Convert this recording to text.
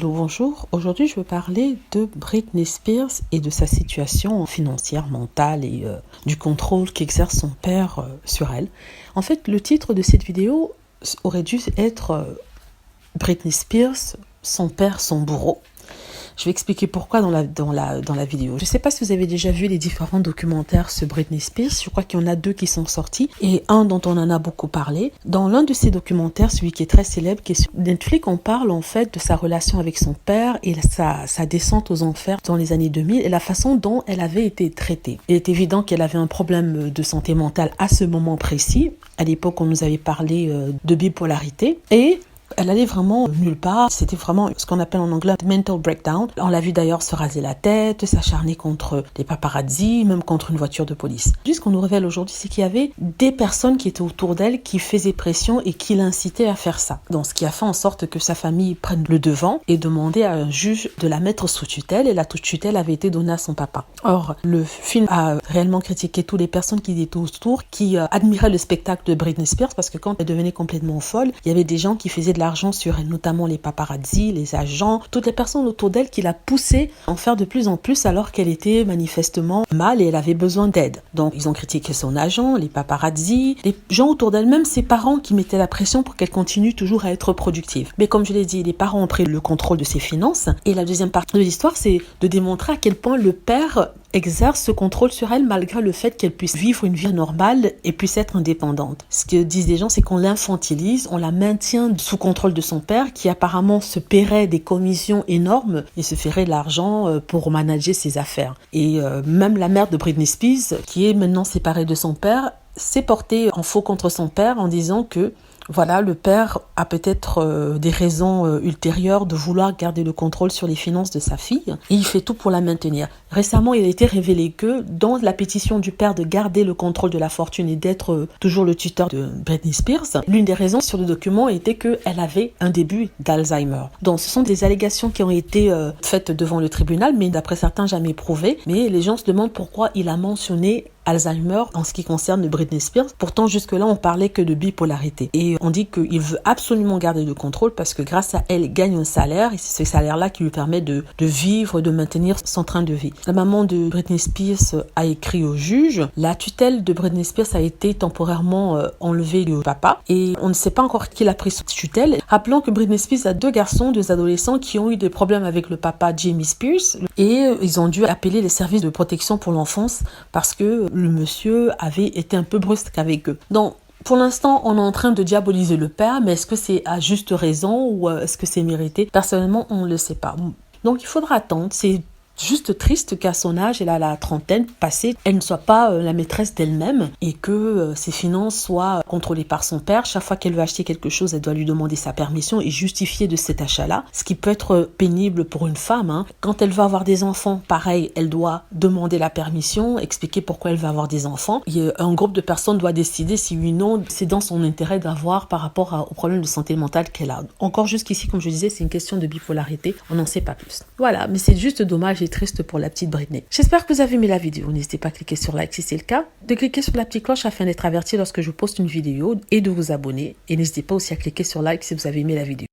Hello, bonjour. Aujourd'hui, je veux parler de Britney Spears et de sa situation financière, mentale et du contrôle qu'exerce son père sur elle. En fait, le titre de cette vidéo aurait dû être Britney Spears, son père, son bourreau. Je vais expliquer pourquoi dans la vidéo. Je ne sais pas si vous avez déjà vu les différents documentaires sur Britney Spears. Je crois qu'il y en a 2 qui sont sortis et un dont on en a beaucoup parlé. Dans l'un de ces documentaires, celui qui est très célèbre, qui est sur Netflix, on parle en fait de sa relation avec son père et sa descente aux enfers dans les années 2000 et la façon dont elle avait été traitée. Il est évident qu'elle avait un problème de santé mentale à ce moment précis. À l'époque, on nous avait parlé de bipolarité et elle allait vraiment nulle part. C'était vraiment ce qu'on appelle en anglais mental breakdown. On l'a vu d'ailleurs se raser la tête, s'acharner contre les paparazzi, même contre une voiture de police. Ce qu'on nous révèle aujourd'hui, c'est qu'il y avait des personnes qui étaient autour d'elle, qui faisaient pression et qui l'incitaient à faire ça. Donc, ce qui a fait en sorte que sa famille prenne le devant et demandait à un juge de la mettre sous tutelle. Et la tutelle avait été donnée à son papa. Or, le film a réellement critiqué toutes les personnes qui étaient autour, qui admiraient le spectacle de Britney Spears, parce que quand elle devenait complètement folle, il y avait des gens qui faisaient de l'argent sur elle, notamment les paparazzi, les agents, toutes les personnes autour d'elle qui la poussaient à en faire de plus en plus alors qu'elle était manifestement mal et elle avait besoin d'aide. Donc ils ont critiqué son agent, les paparazzi, les gens autour d'elle, même ses parents qui mettaient la pression pour qu'elle continue toujours à être productive. Mais comme je l'ai dit, les parents ont pris le contrôle de ses finances et la deuxième partie de l'histoire, c'est de démontrer à quel point le père exerce ce contrôle sur elle malgré le fait qu'elle puisse vivre une vie normale et puisse être indépendante. Ce que disent les gens, c'est qu'on l'infantilise, on la maintient sous contrôle de son père qui apparemment se paierait des commissions énormes et se ferait de l'argent pour manager ses affaires. Et même la mère de Britney Spears, qui est maintenant séparée de son père, s'est portée en faux contre son père en disant que voilà, le père a peut-être des raisons ultérieures de vouloir garder le contrôle sur les finances de sa fille et il fait tout pour la maintenir. Récemment, il a été révélé que dans la pétition du père de garder le contrôle de la fortune et d'être toujours le tuteur de Britney Spears, l'une des raisons sur le document était qu'elle avait un début d'Alzheimer. Donc ce sont des allégations qui ont été faites devant le tribunal, mais d'après certains jamais prouvées. Mais les gens se demandent pourquoi il a mentionné Alzheimer en ce qui concerne Britney Spears. Pourtant, jusque-là, on parlait que de bipolarité. Et on dit qu'il veut absolument garder le contrôle parce que grâce à elle, il gagne un salaire et c'est ce salaire-là qui lui permet de vivre, de maintenir son train de vie. La maman de Britney Spears a écrit au juge. La tutelle de Britney Spears a été temporairement enlevée du papa et on ne sait pas encore qui l'a pris sous tutelle. Rappelons que Britney Spears a 2 garçons, 2 adolescents qui ont eu des problèmes avec le papa Jamie Spears et ils ont dû appeler les services de protection pour l'enfance parce que le monsieur avait été un peu brusque avec eux. Donc, pour l'instant, on est en train de diaboliser le père, mais est-ce que c'est à juste raison ou est-ce que c'est mérité? Personnellement, on ne le sait pas. Donc, il faudra attendre. C'est juste triste qu'à son âge, elle a la trentaine passée, elle ne soit pas la maîtresse d'elle-même et que ses finances soient contrôlées par son père. Chaque fois qu'elle veut acheter quelque chose, elle doit lui demander sa permission et justifier de cet achat-là, ce qui peut être pénible pour une femme. Quand elle va avoir des enfants, pareil, elle doit demander la permission, expliquer pourquoi elle va avoir des enfants. Un groupe de personnes doit décider si oui ou non c'est dans son intérêt d'avoir par rapport au problème de santé mentale qu'elle a. Encore jusqu'ici, comme je disais, c'est une question de bipolarité, on n'en sait pas plus. Voilà, mais c'est juste dommage et triste pour la petite Britney. J'espère que vous avez aimé la vidéo. N'hésitez pas à cliquer sur like si c'est le cas, de cliquer sur la petite cloche afin d'être averti lorsque je poste une vidéo et de vous abonner. Et n'hésitez pas aussi à cliquer sur like si vous avez aimé la vidéo.